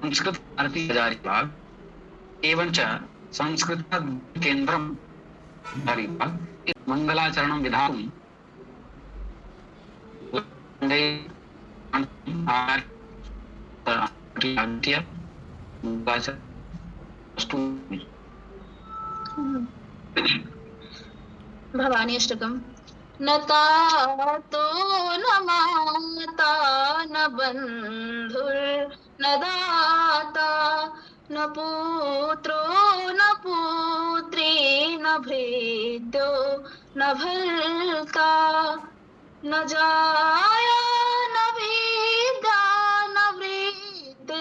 संस्कृत भारती हजारीबाग एवञ्च संस्कृत केन्द्रं हजारीबाग मंगलाचरणं विधातुं वन्दे भवानी अष्टकम्। न तातो न माता न बन्धुर्न दाता न पुत्रो न पुत्री न भृत्यो न भर्ता न जाया न विद्या न वृत्तिर्ममैव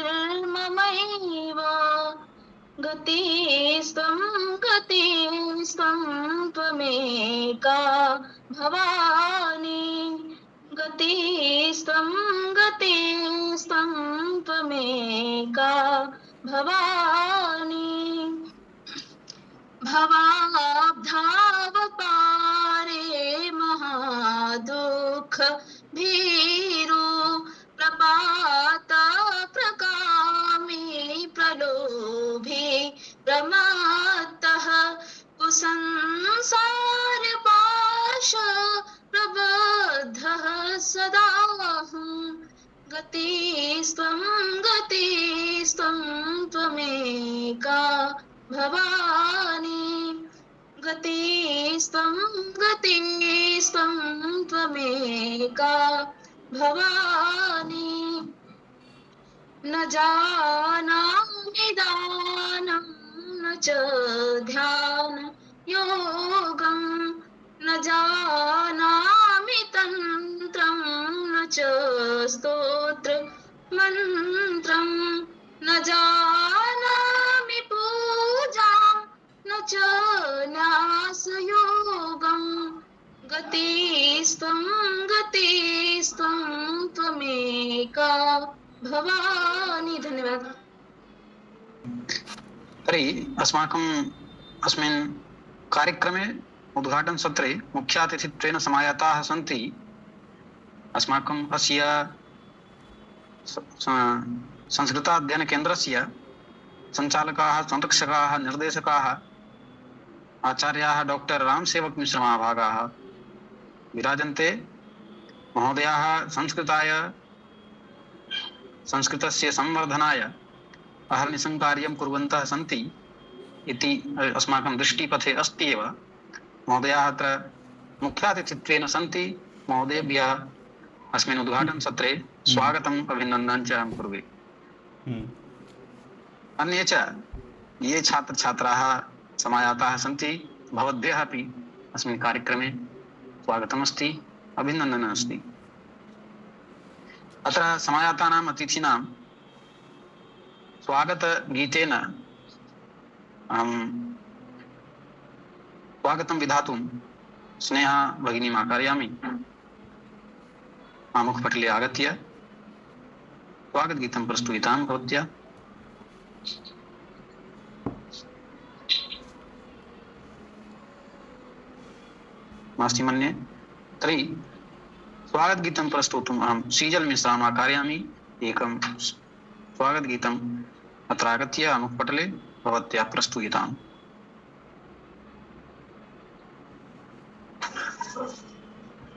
गतिस्त्वं त्वमेका भवानी गतिस्त्वं त्वमेका भवानी भवाब्धावतारे महादुःख भीरु प्रपात प्रकामी प्रलोभी प्रमत्तः कुसंसार पाश प्रबद्धः सदाहं गतिस्त्वं त्वमेका भवानी गतिस्त्वं त्वमेका भवानी न जानामि दानं न च ध्यान योगं न जानामि तन्त्रं न च स्तोत्र मन्त्रं न जानामि पूजा न च न्यासयोगं गतिस्त्वं त्वमेका भवानी। धन्यवाद। तर्हि अस्माकम् अस्मिन् कार्यक्रमे उद्घाटन सत्रे मुख्यातिथित्वेन समायाताः सन्ति अस्माकम् अस्य संस्कृताध्ययन केन्द्रस्य संचालकाः संरक्षकाः निर्देशकाः आचार्याः डॉक्टर रामसेवक मिश्र महाभागाः विराजन्ते। महोदयाः संस्कृताय संस्कृतस्य संवर्धनाय अहर्निशं कार्यं कुर्वन्तः सन्ति इति अस्माकं दृष्टिपथे अस्ति एव। महोदयाः अत्र मुख्यातिथित्वेन सन्ति। महोदयेभ्यः अस्मिन् उद्घाटन सत्रे स्वागतम् अभिनन्दनं च अहं कुर्वे। अन्ये च ये छात्र छात्राः समायाताः सन्ति भवद्भ्यः अपि अस्मिन् कार्यक्रमे स्वागतमस्ति, अभिनन्दनमस्ति। अत्र समायातानाम् अतिथीनां स्वागतगीतेन अहं स्वागतं विधातुं स्नेहा भगिनीम् आकारयामि। आमुखपटले आगत्य स्वागतगीतं प्रस्तुयतां भवत्या। मास्ति मन्ये। तर्हि स्वागतगीतं प्रस्तोतुम् अहं श्रीजल मिश्राम् आकारयामि। एकं स्वागतगीतम् अत्र आगत्य आमुखपटले भवत्या प्रस्तुयताम्।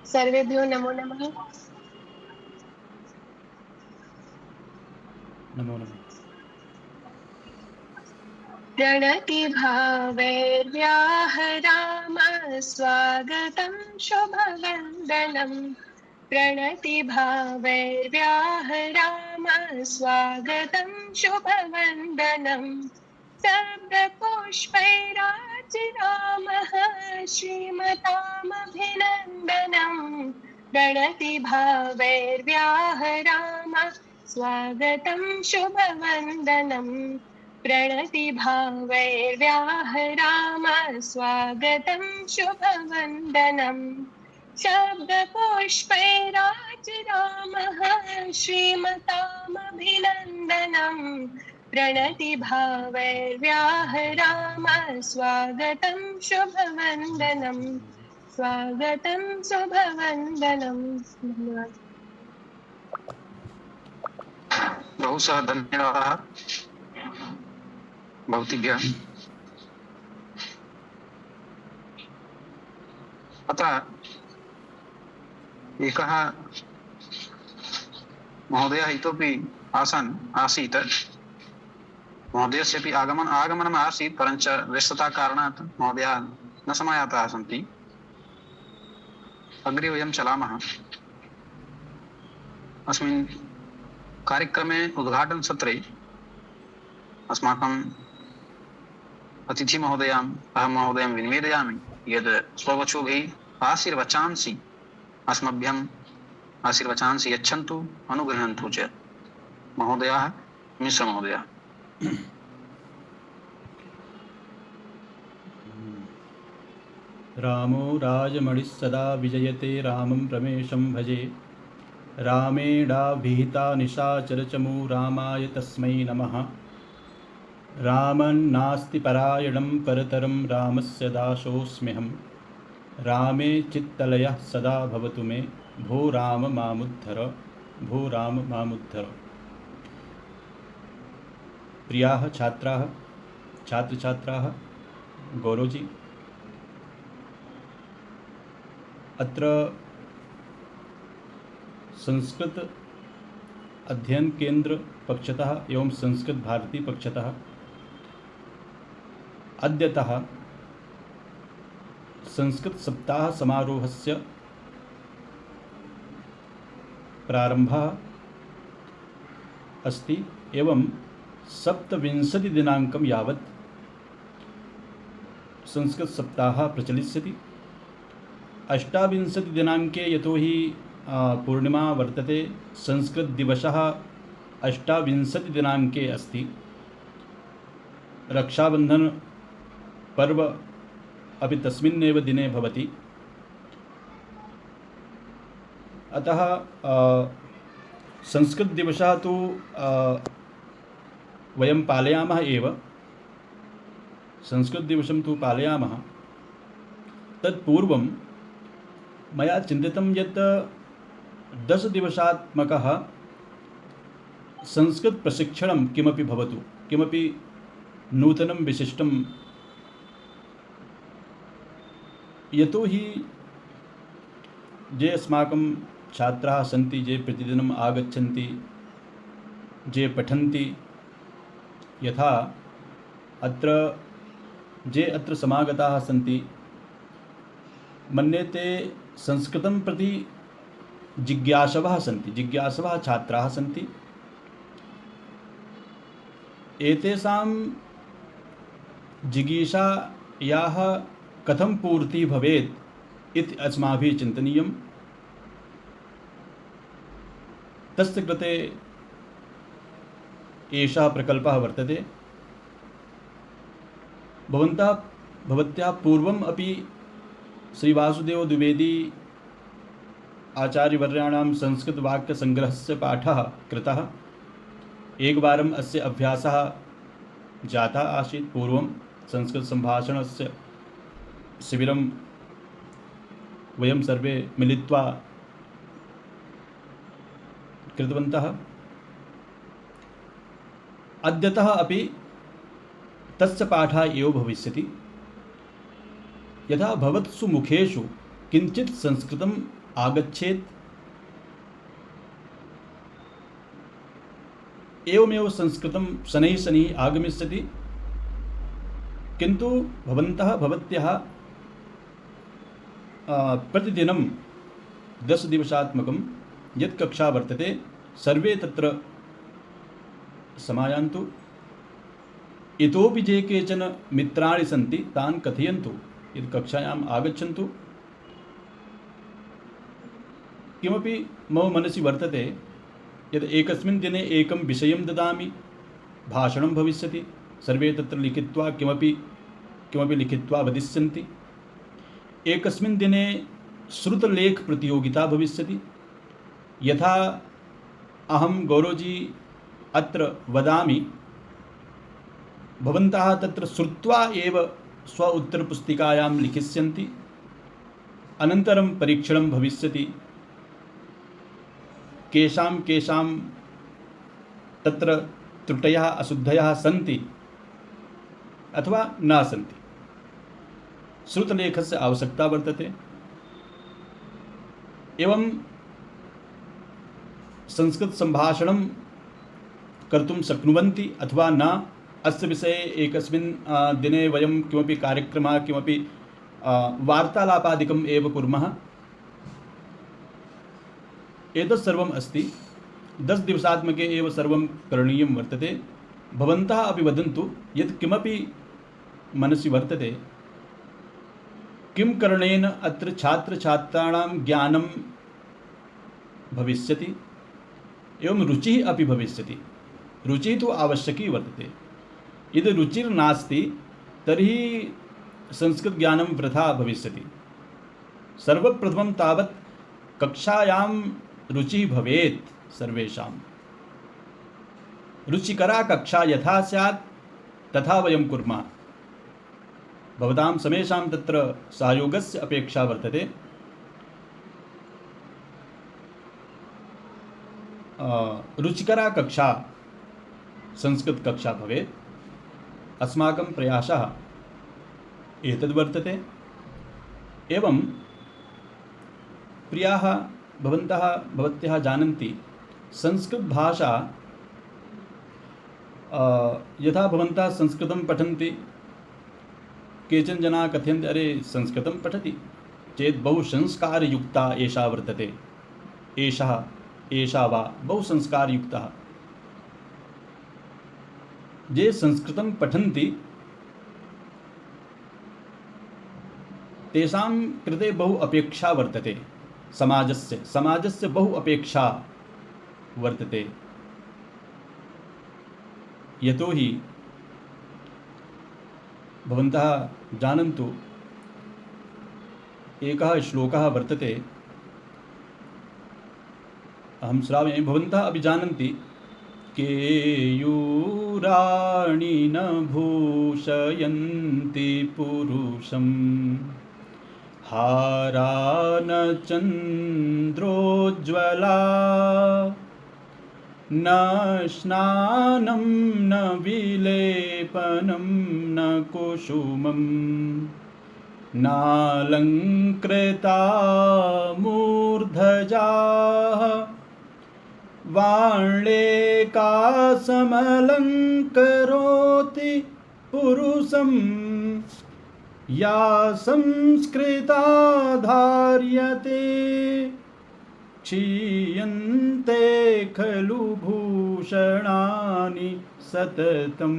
सर्वेभ्यो नमो नमः। नमो नमः। प्रणति भावैर्व्याहराम स्वागतं शुभवन्दनं। प्रणति भावैर्व्याहराम स्वागतं शुभवन्दनं। शब्दपुष्पैराचिरामः श्रीमतामभिनन्दनं। प्रणति भावैर्व्याहराम स्वागतं शुभवन्दनं। प्रणति भावैर्व्याहराम स्वागतं शुभवन्दनं। शब्दपुष्पैराचिरामः श्रीमतामभिनन्दनं। प्रणति भावैर्व्याहराम स्वागतं शुभवन्दनं। स्वागतं शुभवन्दनं। बहुशः धन्यवादाः भवतीभ्यः। अतः एकः महोदयः इतोपि आसीत्। महोदयस्यपि आगमनम् आसीत्, परञ्च व्यस्तताकारणात् महोदयाः न समायाताः सन्ति। अग्रे वयं चलामः। अस्मिन् कार्यक्रमे उद्घाटनसत्रे अस्माकम् अतिथिमहोदयाम् अहं महोदयं विनिवेदयामि यद् स्ववचोभिः आशीर्वचांसि अस्मभ्यम् आशीर्वचांसि यच्छन्तु, अनुगृह्णन्तु च। महोदयाः, मिश्रमहोदयाः। रामो राजमणिः सदा विजयते, रामं रमेशं भजे। रामेणाभिहिता निशाचरचमू, रामाय तस्मै नमः। रामन्नास्ति परायणं परतरं, रामस्य दासोऽस्म्यहं। रामे चित्तलयः सदा भवतु मे, भो राम मामुद्धर, भो राम मामुद्धर। प्रियाः छात्राः, छात्रछात्राः, गौरवजी, अत्र संस्कृत अध्ययन केंद्र पक्षतः एवं संस्कृत भारती पक्षतः अद्यतः संस्कृत सप्ताह समारोहस्य प्रारम्भः अस्ति एवं 27 दिनाङ्कं यावत् संस्कृत सप्ताहः प्रचलिष्यति। 28 दिनाङ्के यतोहि पूर्णिमा वर्तते, संस्कृत दिवसः 28 दिनाङ्के अस्ति। रक्षाबन्धन पर्व अपि तस्मिन्नेव दिने भवति। अतः संस्कृत दिवसः तु वयं पालयामः एव, संस्कृत दिवसं तु पालयामः। तत्पूर्वं मया चिन्तितं यत् 10 दिवसात्मकः संस्कृत प्रशिक्षणं किमपि भवतु, किमपि नूतनं विशिष्टं। यतोहि ये अस्माकं छात्राः सन्ति, ये प्रतिदिनम् आगच्छन्ति, ये पठन्ति, यथा अत्र समागताः सन्ति, मन्ये ते संस्कृतं प्रति जिज्ञासवः सन्ति, जिज्ञासवः छात्राः सन्ति। एतेषां जिगीषायाः कथं पूर्तिः भवेत् इति अस्माभिः चिन्तनीयं। तस्य कृते एषः प्रकल्पः वर्तते। भवत्याः पूर्वम् अपि श्रीवासुदेव द्विवेदी आचार्यवर्याणां संस्कृतवाक्यसङ्ग्रहस्य पाठः कृतः। एकवारम् अस्य अभ्यासः जातः आसीत्। पूर्वं संस्कृतसम्भाषणस्य शिबिरं वयं सर्वे मिलित्वा कृतवन्तः। अद्यतः अपि तस्य पाठः एव भविष्यति। यथा भवत्सु मुखेषु किञ्चित् संस्कृतम् आगच्छेत्, एवमेव संस्कृतं शनैः शनैः आगमिष्यति। किन्तु भवत्यः प्रतिदिनं 10 दिवसात्मकं यत् कक्षा वर्तते, सर्वे तत्र समायान्तु। इतोपि ये केचन मित्राणि सन्ति, तान् कथयन्तु यत् कक्षायाम् आगच्छन्तु। किमपि मम मनसि वर्तते यत् एकस्मिन् दिने एकं विषयं ददामि, भाषणं भविष्यति, सर्वे तत्र लिखित्वा किमपि लिखित्वा वदिष्यन्ति। एकस्मिन् दिने श्रुतलेखप्रतियोगिता भविष्यति। यथा अहं गौरवजी अत्र वदामि, भवन्तः तत्र श्रुत्वा एव स्व उत्तरपुस्तिकायां लिखिष्यन्ति। अनन्तरं परीक्षणं भविष्यति। केषां तत्र त्रुटयः अशुद्धयः सन्ति अथवा न सन्ति, श्रुतलेखस्य आवश्यकता वर्तते। एवं संस्कृतसम्भाषणं कर्तुं शक्नुवन्ति अथवा न, अस्य विषये एकस्मिन् दिने वयं किमपि कार्यक्रमः, किमपि वार्तालापादिकम् एव कुर्मः। एतत् सर्वम् अस्ति, 10 दिवसात्मके एव सर्वं करणीयं वर्तते। भवन्तः अपि वदन्तु यत् किमपि मनसि वर्तते, किं करणेन अत्र छात्रछात्राणां ज्ञानं भविष्यति, एवं रुचिः अपि भविष्यति। रुचिः तु आवश्यकी वर्तते। यदि रुचिर्नास्ति तर्हि संस्कृतज्ञानं वृथा भविष्यति। सर्वप्रथमं तावत् कक्षायां रुचिः भवेत् सर्वेषां। रुचिकरा कक्षा यथा स्यात् तथा वयं कुर्मः। भवतां समेषां तत्र सहयोगस्य अपेक्षा वर्तते। रुचिकरा कक्षा, संस्कृत कक्षा भवेत्, अस्माकं प्रयासः एतद् वर्तते। एवं प्रियाः, भवन्तः भवत्यः जानन्ति संस्कृतभाषा, यथा भवन्तः संस्कृतं पठन्ति, केचन जनाः कथयन्ति अरे संस्कृतं पठति चेत् बहु संस्कारयुक्ता एषा वर्तते, एषा वा बहु संस्कारयुक्तः। ये संस्कृतं पठन्ति तेषां कृते बहु अपेक्षा वर्तते, समाजस्य बहु अपेक्षा वर्तते। यतोहि भवन्तः जानन्तु, एकः श्लोकः वर्तते, अहं श्रावयामि, भवन्तः अपि जानन्ति, केयूराणि न भूषयन्ति पुरुषं, हारा न चन्द्रोज्ज्वला, न स्नानं न विलेपनं न कुसुमं, नालङ्कृता मूर्धजाः, वाण्लेकासमलङ्करोति पुरुषं, या संस्कृता धार्यते, क्षीयन्ते खलु भूषणानि सततं,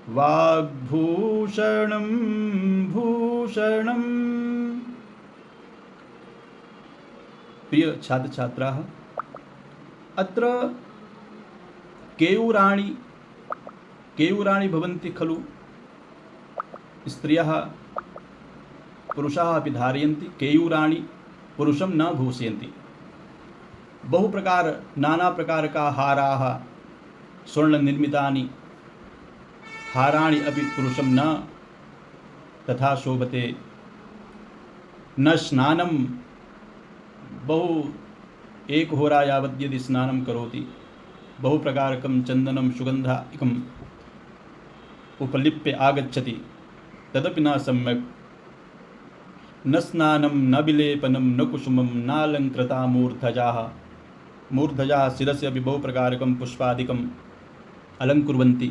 वाग्भूषणं भूषणम्। प्रिय छात्र छात्राः, अत्र केयूराणि भवन्ति खलु, स्त्रियः पुरुषाः अपि धारयन्ति। केयूराणि पुरुषं न भूषयन्ति। नाना प्रकारका हाराः, स्वर्णनिर्मितानि हाराणि अपि पुरुषं न तथा शोभते। न स्नानं, बहु एकहोरा यावत् यदि स्नानं करोति, बहुप्रकारकं चन्दनं सुगन्धादिकम् उपलिप्य आगच्छति, तदपि न सम्यक्। न स्नानं न विलेपनं न कुसुमं नालङ्कृता मूर्धजाः, मूर्धजाः शिरसि अपि बहुप्रकारकं पुष्पादिकम् अलङ्कुर्वन्ति।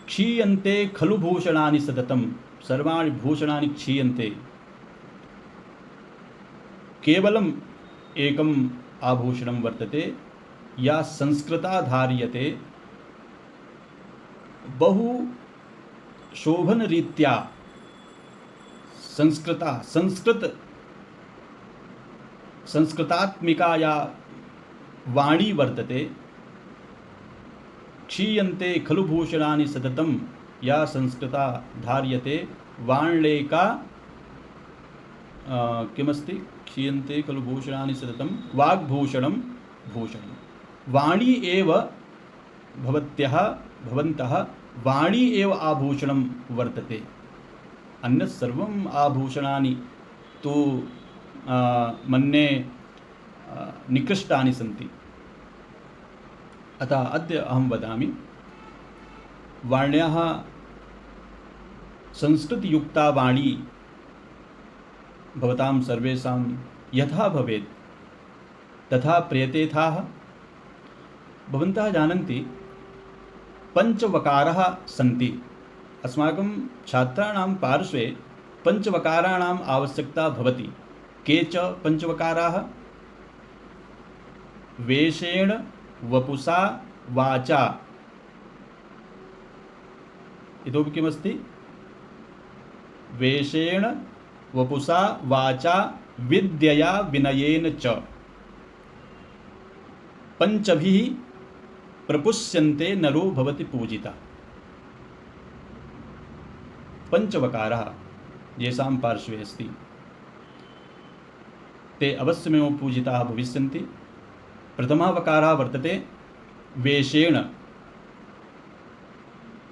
क्षीयन्ते खलु भूषणानि सततं, सर्वाणि भूषणानि क्षीयन्ते। केवलम् एकम् आभूषणं वर्तते, या संस्कृता धार्यते, बहु शोभनरीत्या संस्कृतात्मिका या वाणी वर्तते। क्षीयन्ते खलु भूषणानि सततं, या संस्कृता धार्यते, वाण्लेका किमस्ति, क्षीयन्ते खलु भूषणानि सततं, वाग्भूषणं भूषणं। वाणी एव भवन्तः वाणी एव आभूषणं वर्तते। अन्यत् सर्वम् आभूषणानि तु मन्ये निकृष्टानि सन्ति। अतः अद्य अहं वदामि वाण्याः संस्कृतयुक्ता वाणी भवतां सर्वेषां यथा भवेत् तथा प्रयतेथाः। भवन्तः जानन्ति पञ्चवकाराः सन्ति। अस्माकं छात्राणां पार्श्वे पञ्चवकाराणाम् आवश्यकता भवति। के च पञ्चवकाराः? वेषेण वपुषा वाचा। इतोपि किमस्ति? वेषेण वपुषा वाचा विद्यया विनयेन च पंचभिः प्रपुष्यन्ते नरो भवति पूजिता। पंचवकाराः येषां पार्श्वे अस्ति ते अवश्यमेव पूजिताः भविष्यन्ति। प्रथमः वकारः वर्तते वेषेण।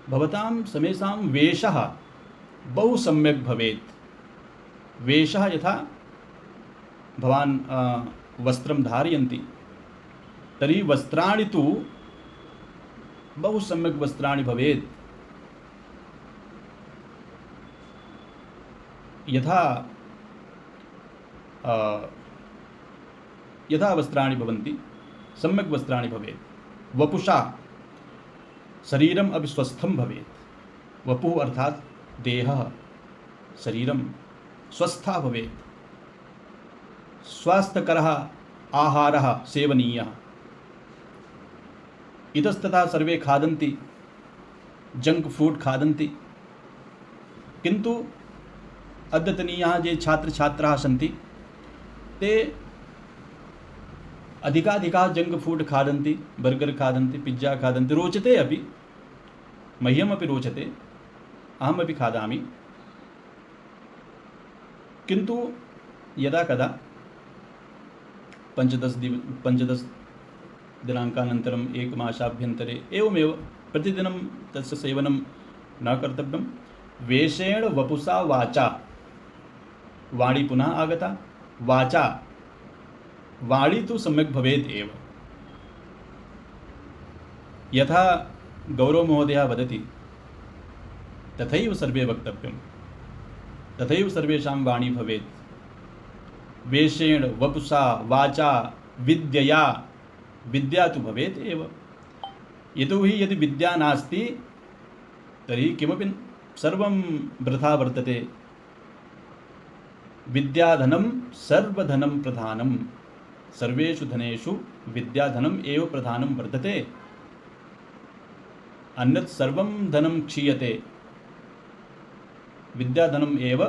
भवतां समेषां वेषः बहु सम्यक् भवेत्। वेषः यथा भवान् वस्त्रं धारयन्ति तर्हि वस्त्राणि तु बहु सम्यक् वस्त्राणि भवेत्। यथा यथा वस्त्राणि भवन्ति सम्यक् वस्त्राणि भवेत्। वपुषा शरीरम् अपि स्वस्थं भवेत्। वपुः अर्थात् देहः, शरीरं स्वस्था भवेत्। स्वास्थ्यकरः आहारः सेवनीयः। इतस्ततः सर्वे खादन्ति, जंक फूड खादन्ति, किन्तु अद्यतनीयाः ये छात्रछात्राः सन्ति ते अधिकाधिकाः जंक फूड खादन्ति, बर्गर खादन्ति, पिज्जा खादन्ति। रोचते अपि, मह्यमपि रोचते, अहमपि खादामि। किन्तु यदा कदा 5-10 दिनाङ्कानन्तरम् एकमासाभ्यन्तरे एवमेव प्रतिदिनं तस्य सेवनं न कर्तव्यं। वेषेण वपुषा वाचा, वाणी पुनः आगता। वाचा, वाणी तु सम्यक् भवेत् एव। यथा गौरवमहोदयः वदति तथैव सर्वे वक्तव्यं, तथैव सर्वेषां वाणी भवेत्। वेषेण वपुषा वाचा विद्यया, विद्या तु भवेत् एव। यतोहि यदि विद्या नास्ति तर्हि किमपि सर्वं वृथा वर्तते। विद्याधनं सर्वधनं प्रधानं। सर्वेषु धनेषु विद्याधनम् एव प्रधानं वर्तते। अन्यत् सर्वं धनं क्षीयते। विद्याधनम् एव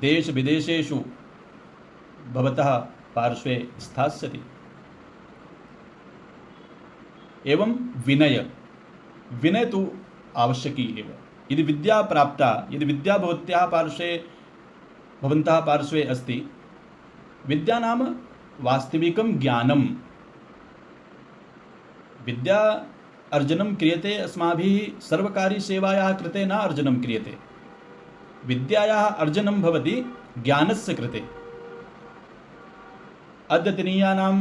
देशविदेशेषु भवतः पार्श्वे स्थास्यति। एवं विनय, विनय तु आवश्यकी एव। यदि विद्या प्राप्ता, यदि विद्या भवत्याः पार्श्वे, भवन्तः पार्श्वे अस्ति, विद्या नाम वास्तविकं ज्ञानं। विद्या अर्जनं क्रियते अस्माभिः सर्वकारीसेवायाः कृते न अर्जनं क्रियते। विद्यायाः अर्जनं भवति ज्ञानस्य कृते। अद्यतनीयानां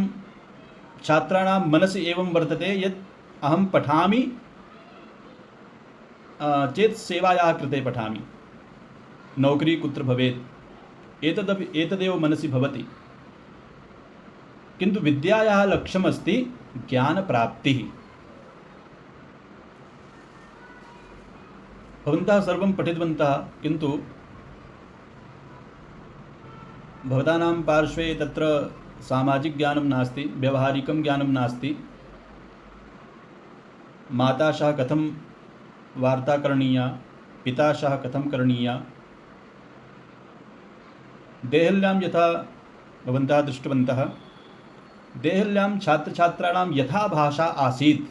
छात्राणां मनसि एवं वर्तते यत् अहं पठामि चेत् सेवायाः कृते पठामि, नौकरी कुत्र भवेत्, एतदेव मनसि भवति। किन्तु विद्यायाः लक्ष्यमस्ति ज्ञानप्राप्तिः। भवन्तः सर्वं पठितवन्तः, किन्तु भवतानां पार्श्वे तत्र सामाजिकज्ञानं नास्ति, व्यवहारिकं ज्ञानं नास्ति। माता सह कथं वार्ता करणीया, पिता सह कथं करणीया। देहल्यां यथा भवन्तः दृष्टवन्तः, देहल्यां छात्रछात्राणां यथा भाषा आसीत्,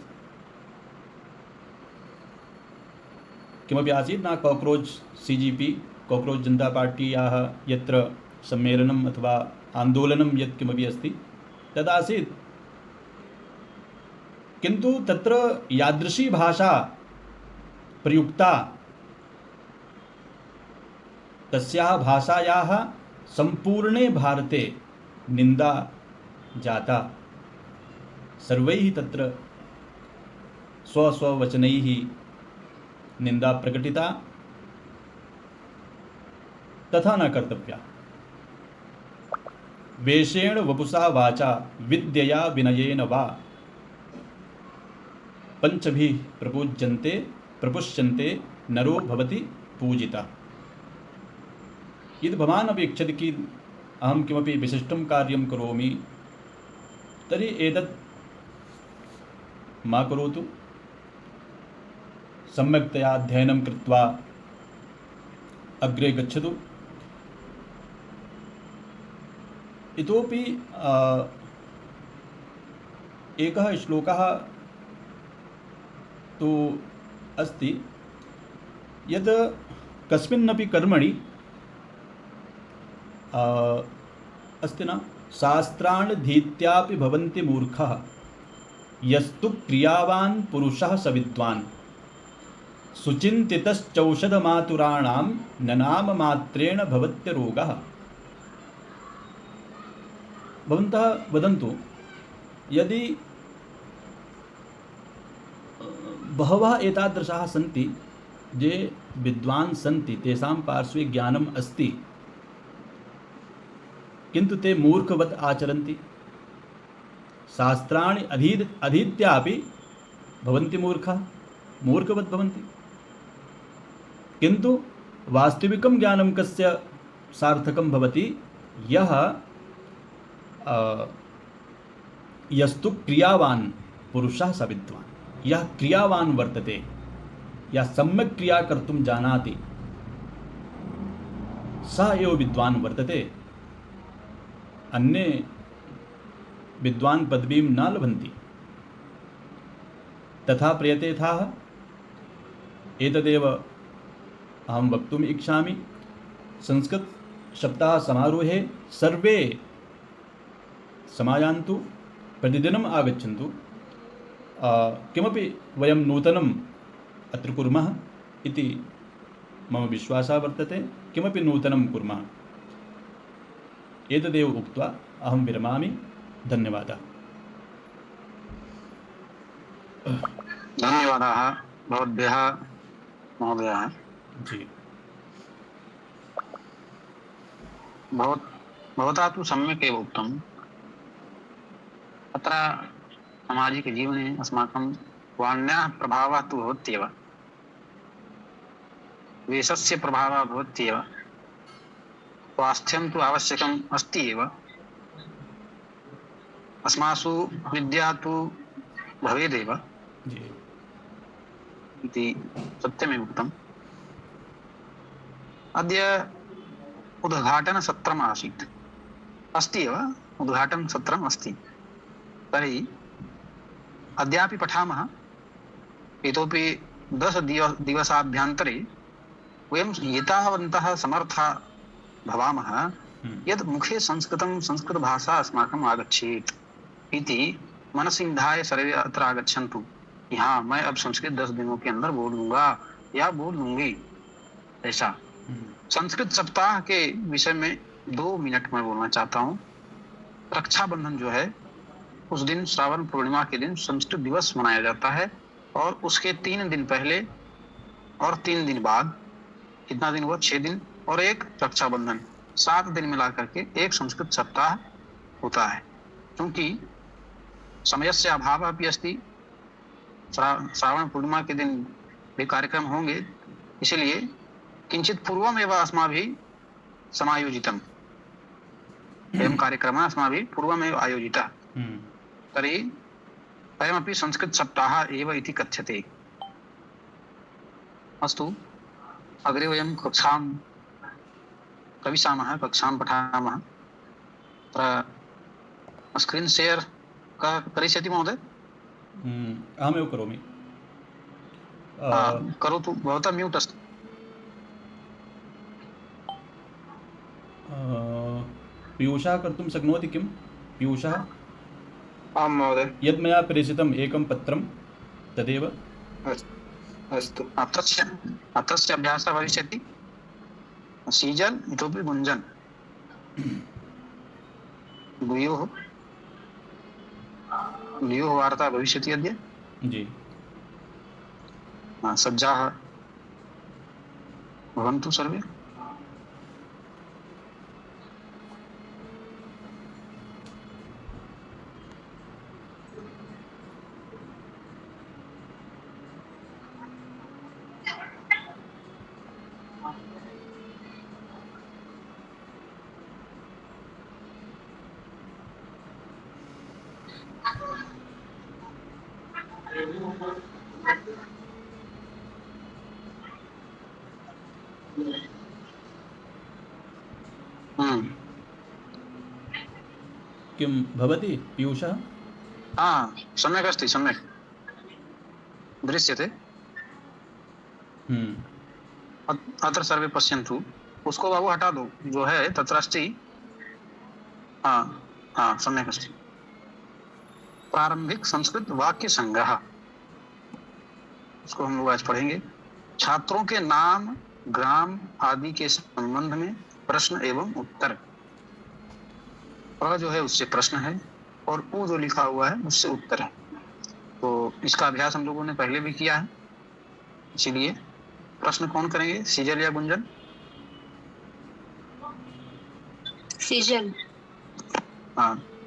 किमपि आसीत् न, कॉकरोच CGP, कॉकरोच जनता पार्ट्याः यत्र सम्मेलनम् अथवा आन्दोलनं यत् किमपि अस्ति तदासीत्। किन्तु तत्र यादृशी भाषा प्रयुक्ता, तस्याः भाषायाः सम्पूर्णे भारते निन्दा जाता। सर्वैः तत्र स्वस्ववचनैः निंदा प्रकटिता तथा न कर्तव्या। वेषेण वपुषा वाचा विद्यया विनयेन वा पंचभिः प्रपुष्यन्ते नरो भवति पूजिता। यदि भवान् अपेक्षते कि अहं किमपि विशिष्टं कार्यं करोमि तर्हि एतत् मा करोतु। सम्यक्तया अध्ययनं कृत्वा अग्रे गच्छतु। इतोपि एकः श्लोकः तु अस्ति यत् कस्मिन्नपि कर्मणि अस्ति न, शास्त्राण्यधीत्यापि भवन्ति मूर्खः यस्तु क्रियावान् पुरुषः स विद्वान् सुचिन्तितश्चौषधमातुराणां न नाम मात्रेण भवत्यरोगः। भवन्तः वदन्तु, यदि बहवः एतादृशाः सन्ति ये विद्वान् सन्ति, तेषां पार्श्वे ज्ञानम् अस्ति, किन्तु ते मूर्खवत् आचरन्ति। शास्त्राणि अधीत्यापि भवन्ति मूर्खवत् भवन्ति, किन्तु वास्तविकं ज्ञानं कस्य सार्थकं भवति, यः यस्तु क्रियावान् पुरुषः स विद्वान्। यः क्रियावान् वर्तते, यः सम्यक् क्रिया कर्तुं जानाति, सः एव विद्वान् वर्तते। अन्ये विद्वान् पदवीं न लभन्ति। तथा प्रयतेथाः एतदेव अहं वक्तुम् इच्छामि। संस्कृत सप्ताह समारोहे सर्वे समायान्तु, प्रतिदिनम् आगच्छन्तु। किमपि वयं नूतनम् अत्र कुर्मः इति मम विश्वासः वर्तते। किमपि नूतनं कुर्मः। एतदेव उक्त्वा अहं विरमामि। धन्यवादः। धन्यवादाः भवद्भ्यः महोदयः। जी, भवता तु सम्यक् एव उक्तम्। अत्र सामाजिकजीवने अस्माकं वाण्याः प्रभावः तु भवत्येव, वेषस्य प्रभावः भवत्येव, स्वास्थ्यं तु आवश्यकम् अस्ति एव, अस्मासु विद्या तु भवेदेव जी, इति सत्यमेव उक्तम्। अद्य उद्घाटनसत्रम् आसीत्, अस्ति एव, उद्घाटनसत्रम् अस्ति। तर्हि अद्यापि पठामः। इतोपि 10 दिवसाभ्यन्तरे वयं एतावन्तः समर्थाः भवामः यत् मुखे संस्कृतभाषा अस्माकम् आगच्छेत् इति मनसि निधाय सर्वे अत्र आगच्छन्तु कि हाँ, मैं अब संस्कृत 10 दिनों के अंदर बोल लूंगा या बोल लूंगी। ऐसा संस्कृत सप्ताह के विषय में 2 मिनट में बोलना चाहता हूँ। रक्षाबंधन जो है, उस दिन श्रावण पूर्णिमा के दिन संस्कृत दिवस मनाया जाता है, और उसके 3 दिन पहले और 3 दिन बाद, कितना दिन हुआ, 6 दिन और एक रक्षाबंधन, 7 दिन मिला करके एक संस्कृत सप्ताह होता है। क्योंकि समयस्य अभावः अपि अस्ति, श्रावण पूर्णिमा के दिन भी कार्यक्रम होंगे, इसलिए किंचित पूर्वमेव अस्माभिः समायोजितम् एवं कार्यक्रमः अस्माभिः पूर्वमेव आयोजितः। तर्हि अयमपि संस्कृत सप्ताह एव इति कथ्यते। अस्तु, अग्रे वयं कक्षां गमिष्यामः, कक्षां पठामः। स्क्रीन् शेर् करिष्यति महोदय? अहमेव करोमि। करोतु, भवतः म्यूट् अस्ति। पीयूषः कर्तुं शक्नोति किं? पीयूषः? आं महोदय। यद् मया प्रेषितम् एकं पत्रं तदेव। अस्तु। अत्रस्य अभ्यासः भविष्यति सीजन् इतोपि गुञ्जन् द्वयोः वार्ता भविष्यति अद्य। जी। सज्जाः भवन्तु सर्वे। किं भवति पीयूषः? सम्यक् अस्ति, सम्यक् दृश्यते। अत्र सर्वे पश्यन्तु, उसको बाबू हटा दो, जो है तत्र अस्ति। सम्यक् अस्ति। प्रारंभिक संस्कृत वाक्य संग्रह, उसको हम लोग आज पढ़ेंगे। छात्रों के नाम, ग्राम आदि के संबंध में प्रश्न एवं उत्तर। जो है उससे प्रश्न है और ऊ जो लिखा हुआ है उससे उत्तर है। तो इसका अभ्यास हम लोगों ने पहले भी किया है, इसीलिए प्रश्न कौन करेंगे, सीजल या गुंजन? सीजल।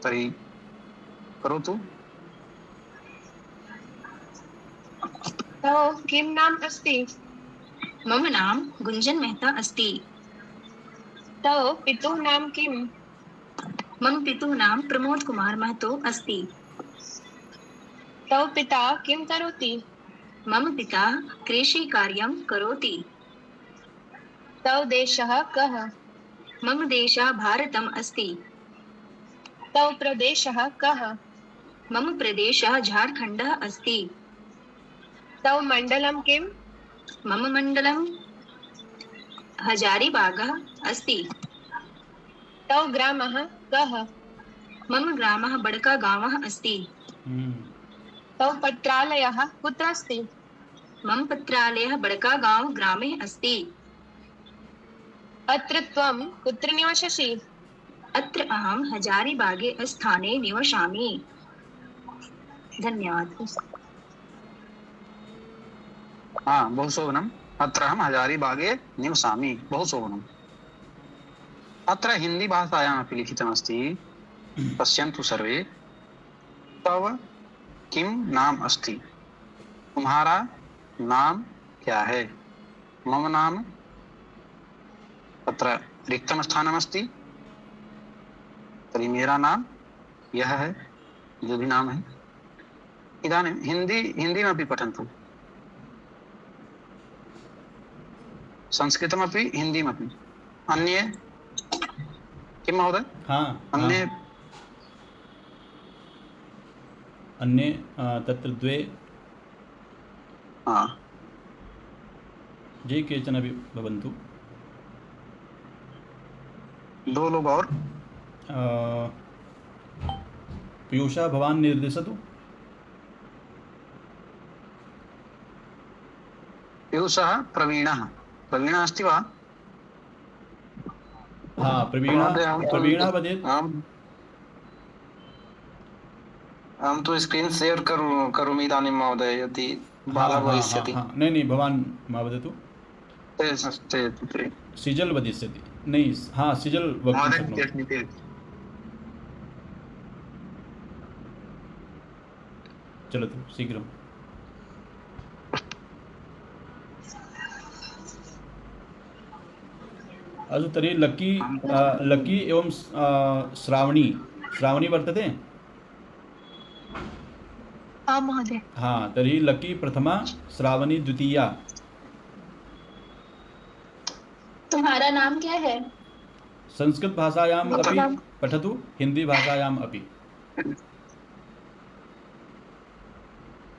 तरी करो तू। तो किं नाम अस्ति? मम नाम गुंजन मेहता अस्ति। तो पितुः नाम किम्? मम पितुः नाम प्रमोद कुमार महतो अस्ति। तो पिता किं करोति? मम पिता कृषिकार्यं करोति। तो देशः कः? मम देशः भारतम् अस्ति। तो प्रदेशः कः? मम प्रदेशः झारखण्डः अस्ति। तो मण्डलं किम्? मम मण्डलं हजारीबागः अस्ति। तो ग्रामः कः? मम ग्रामः बड़कागांवः अस्ति। तो पत्रालयः कुत्र अस्ति? मम पत्रालयः बड़कागांव ग्रामे अस्ति। अत्र त्वं कुत्र निवससि? अत्र अहं हजारीबागे स्थाने निवसामि। धन्यवाद। बहु शोभनम्। अत्र अहं हजारीबागे निवसामि, बहु शोभनम्। अत्र हिंदी भाषायामपि लिखितमस्ति, पश्यन्तु सर्वे। तव किं नाम अस्ति? तुम्हारा नाम क्या है? मम नाम, तत्र रिक्तं स्थानमस्ति, तर्हि मेरा नाम यह है, जो भी नाम है। इदानीं हिन्दीमपि पठन्तु, संस्कृतमपि हिन्दीमपि। अन्ये किं महोदय? अन्ये तत्र द्वे ये केचन अपि भवन्तु। दो लोग और। पीयूषः भवान् निर्दिशतु। पीयूषः प्रवीणः। प्रवीणः अस्ति वा? प्रवीणः वदेत्। अहं तु स्क्रीन् शेर् करोमि इदानीं महोदय, यदि बाधा भविष्यति। नहीं भवान् मा वदतु। सिजल वदिष्यति। नहीं, सिजल वक्तुं शक्नोति। चलतु शीघ्रम्। अस्तु, तर्हि लकी एवं श्रावणी वर्तते। आं महोदय। तर्हि लकी प्रथमा, श्रावणी द्वितीया। तुम्हारा नाम क्या है? संस्कृत भाषायाम् अपि पठतु, हिंदी भाषायाम् अपि।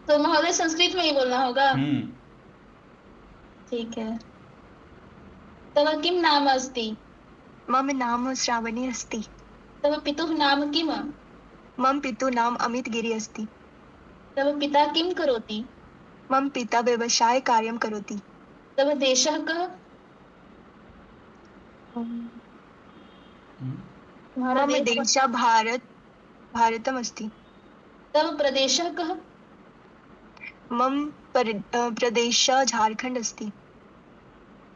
तो महोदय संस्कृत में ही बोलना होगा। ठीक है। तव किं नाम अस्ति? मम नाम श्रावणी अस्ति। तव पितुः नाम किम्? मम पितुः नाम अमित गिरि अस्ति। तव पिता किं करोति? मम पिता व्यवसाय कार्यं करोति। तव देशः कः? मम देशः भारतम् अस्ति। तव प्रदेशः कः? मम प्रदेशः झारखण्ड अस्ति।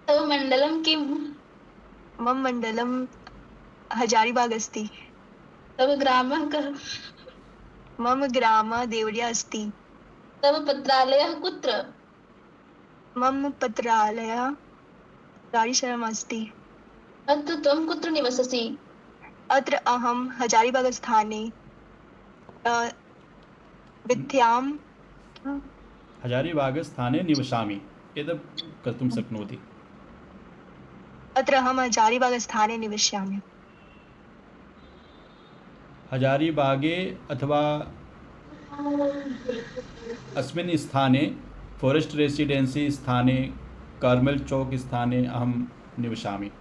तव मण्डलं किं? मम मण्डलं हजारीबाग अस्ति। तव ग्रामः कः? मम ग्रामः देवरिया अस्ति। तव पत्रालयः कुत्र? मम पत्रालयः गारिशरम् अस्ति। अत्र त्वं कुत्र निवससि? अत्र अहं हजारीबागस्थाने विद्यां हजारीबागस्थाने निवसामि एतत् कर्तुं शक्नोति। अत्र अहं हजारीबागस्थाने निवसामि। हजारीबागे अथवा अस्मिन् स्थाने फॉरेस्ट रेसिडेन्सी स्थाने कार्मेल चौक स्थाने अहं निवसामि।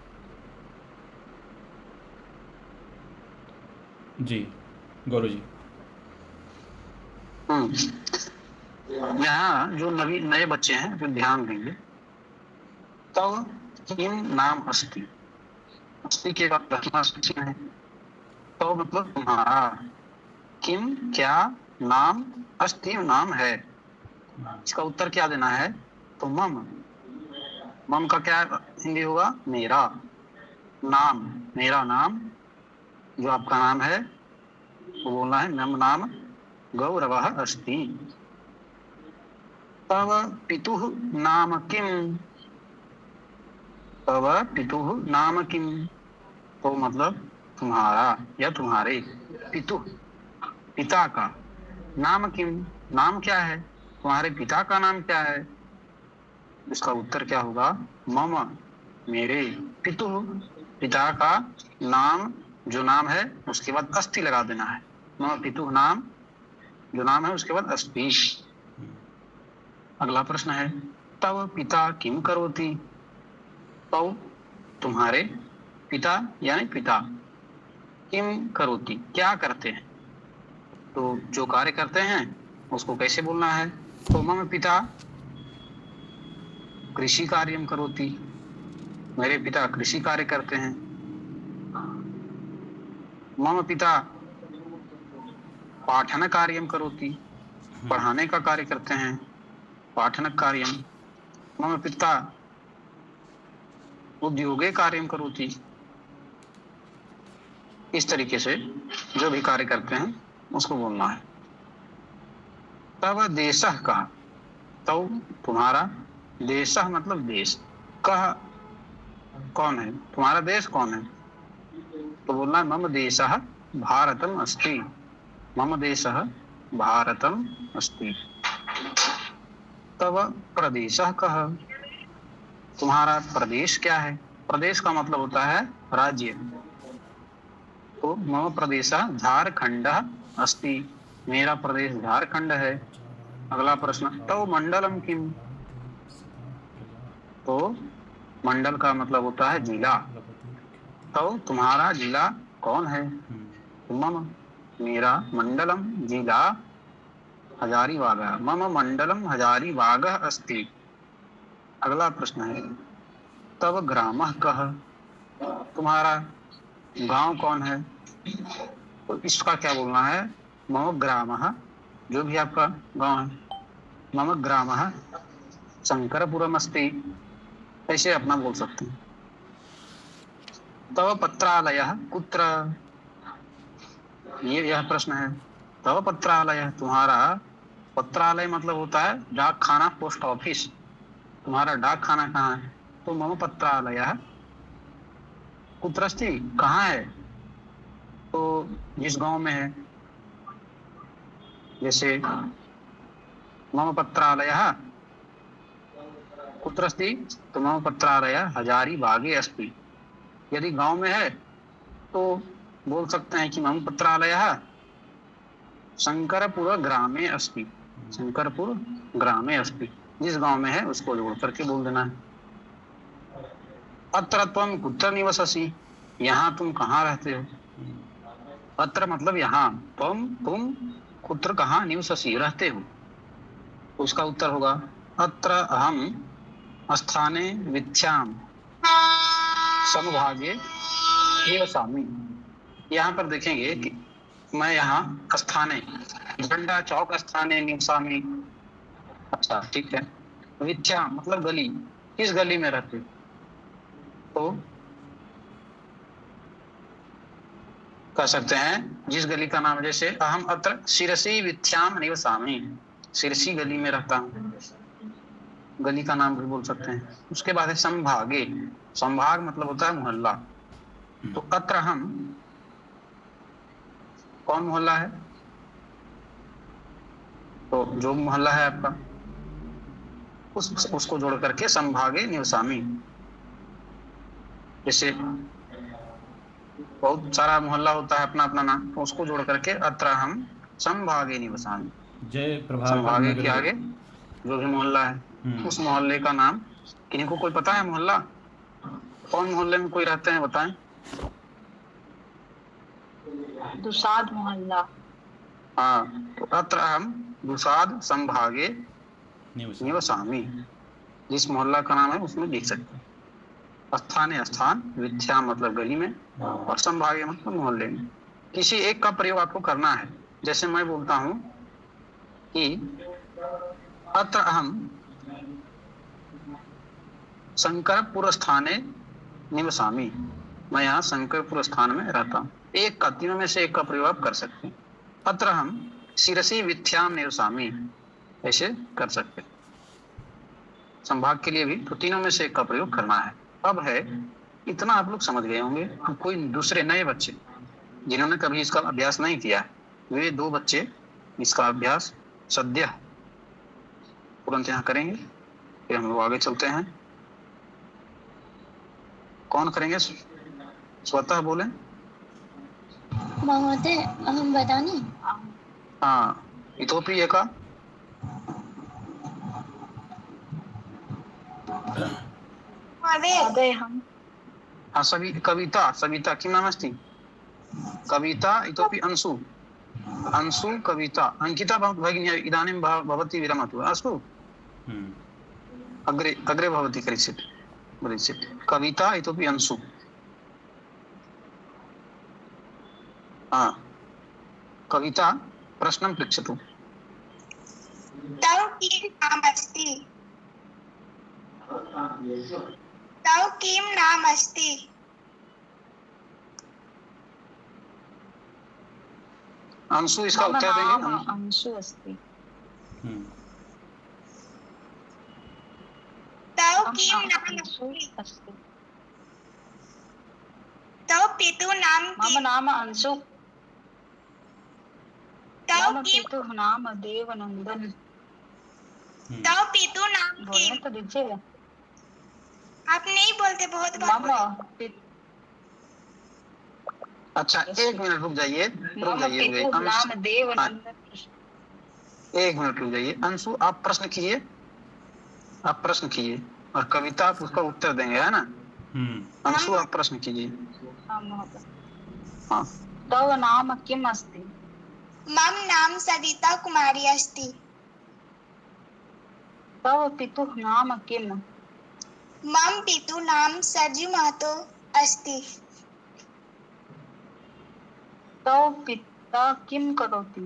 जी गौरव जी। यहाँ जो नए बच्चे हैं जो ध्यान देंगे, तव किम नाम अस्ति, अस्ति के बाद रखना है। तो मतलब तुम्हारा, किम क्या, नाम, अस्ति नाम है। इसका उत्तर क्या देना है? तो मम, मम का क्या हिंदी होगा? मेरा नाम, मेरा नाम जो आपका नाम है वो बोलना है मम नाम गौरवः अस्ति। तव पितुः नाम किम, तव पितुः नाम किम, तो मतलब तुम्हारा या तुम्हारे पितुः, पिता का नाम किम, नाम क्या है, तुम्हारे पिता का नाम क्या है। इसका उत्तर क्या होगा? मम, मेरे पितुः, पिता का नाम जो नाम है उसके बाद अस्ति लगा देना है। मम पितुः नाम जो नाम है उसके बाद अस्ति। अगला प्रश्न है, तव पिता किम करोति। तव तुम्हारे पिता यानी पिता, किम करोति क्या करते हैं, तो जो कार्य करते हैं उसको कैसे बोलना है? तो मम पिता कृषि कार्यम करोति, मेरे पिता कृषि कार्य करते हैं। मम पिता पाठन कार्यम करोति, पढ़ाने का कार्य करते हैं, पाठन कार्यम। मम पिता उद्योगे कार्यम करोति। इस तरीके से जो भी कार्य करते हैं उसको बोलना है। तव देशः कः, तव तुम्हारा, देशः मतलब देश, कः कौन है, तुम्हारा देश कौन है, तो बोलना है मम देशः भारतम अस्ति, मम देशः भारतम अस्ति। तव प्रदेशः कः, तुम्हारा प्रदेश क्या है, प्रदेश का मतलब होता है राज्य, तो मम प्रदेशः झारखंडः अस्ति, मेरा प्रदेश झारखंड है। अगला प्रश्न, तव मंडलम किम, तो मंडल का मतलब होता है जिला, तो तुम्हारा जिला कौन है, मम, मेरा मंडलम जिला हजारीबाग, मम मंडलम हजारीबाग अस्ति। अगला प्रश्न है, तव ग्रामः कः, तुम्हारा गांव कौन है, तो इसका क्या बोलना है? मम ग्रामः, जो भी आपका गांव है, मम ग्रामः शंकरपुरम अस्ति, ऐसे अपना बोल सकते हैं। तव पत्रालयः कुत्र, यह प्रश्न है। तव पत्रालयः, तुम्हारा पत्रालय मतलब होता है डाक खाना, पोस्ट ऑफिस, तुम्हारा डाक खाना कहाँ है, तो मम पत्रालयः कुत्र अस्ति, कहाँ है, तो जिस गांव में है। जैसे मम पत्रालयः कुत्र अस्ति, तो मम पत्रालयः हजारीबागे अस्ति। यदि गांव में है तो बोल सकते हैं कि मम पत्रालयः शंकरपुर ग्रामे अस्ति, शंकरपुर ग्रामे अस्ति, जिस गांव में है उसको जोड़ करके बोल देना है। अत्र त्वं कुत्र निवससि, यहाँ तुम कहाँ रहते हो। अत्र मतलब यहाँ, तुम कुत्र कहाँ निवससि रहते हो, उसका उत्तर होगा अत्र अहम स्थाने विद्यां समभागे निवसामि। यहाँ पर देखेंगे कि मैं यहाँ स्थाने, झंडा चौक स्थाने निवसामि, अच्छा ठीक है। विद्या मतलब गली, किस गली में रहते हो? तो कह सकते हैं जिस गली का नाम, जैसे अहम अत्र शिरसी विद्याम निवसामि, शिरसी गली में रहता हूँ, गली का नाम भी बोल सकते हैं। उसके बाद है संभागे, संभाग मतलब होता है मोहल्ला। तो अत्र हम, कौन मोहल्ला है? तो जो मोहल्ला है आपका, उसको जोड़ करके संभागे निवसामि। जैसे बहुत सारा मोहल्ला होता है अपना अपना नाम, तो उसको जोड़ करके अत्र हम संभागे निवसामि। जय प्रभाकर संभागे नगर। के आगे जो भी मोहल्ला है उस मोहल्ले का नाम। किन्हीं को कोई पता है मोहल्ला? कौन मोहल्ले में कोई रहते हैं बताएं? दुसाद मोहल्ला। हाँ, तो अत्र हम दुसाद संभागे निवसामि, जिस मोहल्ला का नाम है उसमें लिख सकते हैं। स्थान है स्थान, विद्या मतलब गली में, और संभागे मतलब मोहल्ले में। किसी एक का प्रयोग आपको करना है। जैसे मैं बोलता हूं कि अत्र अहम शंकरपुर स्थाने निवसामि, मैं यहाँ शंकरपुर स्थान में रहता हूँ। एक का, तीनों में से एक का प्रयोग आप कर सकते हैं। अत्र हम शिरसी विद्याम निवसामि, ऐसे कर सकते हैं। संभाग के लिए भी तो तीनों में से एक का प्रयोग करना है। अब है, इतना आप लोग समझ गए होंगे। अब कोई दूसरे नए बच्चे जिन्होंने कभी इसका अभ्यास नहीं किया है, वे 2 बच्चे इसका अभ्यास सद्य तुरंत यहाँ करेंगे, फिर हम लोग आगे चलते हैं। कौन करेंगे? स्वतः बोले। महोदय अहम वदामि। हाँ, इतोपि एका। महोदय हम। हाँ, कविता, सविता किं नाम अस्ति? कविता इतोपि अंशु, अंशु कविता। अंकिता भगिनी इदानीं भवती विरमतु, अस्तु? अग्रे अग्रे भवती करिष्यति। कविता इतोपि अंशु। हाँ, कविता प्रश्नं पृच्छतु। तव किं नाम अस्ति? तव किं नाम अस्ति? अंशु इसका उत्तर देंगे। अंशु अस्ति। तव किं नाम अस्ति? तव पितुः नाम मम किं? नाम अंशु। तव मम किं? पितुः नाम देवनंदन। तव पितुः नाम बोलने किं? तो दीजिए। आप नहीं बोलते, बहुत बार मम बोले। अच्छा, 1 मिनट रुक जाइए, पितुः नाम देवनंदन। 1 मिनट रुक जाइए। अंशु, आप प्रश्न कीजिए और कविता आप उसका उत्तर देंगे, है ना? अंशु, आप प्रश्न कीजिए। हाँ। तव नाम किम अस्ति? मम नाम सविता कुमारी अस्ति। तव पितुः नाम किम? मम पितुः नाम सरजू महतो अस्ति। तव पिता किम करोति?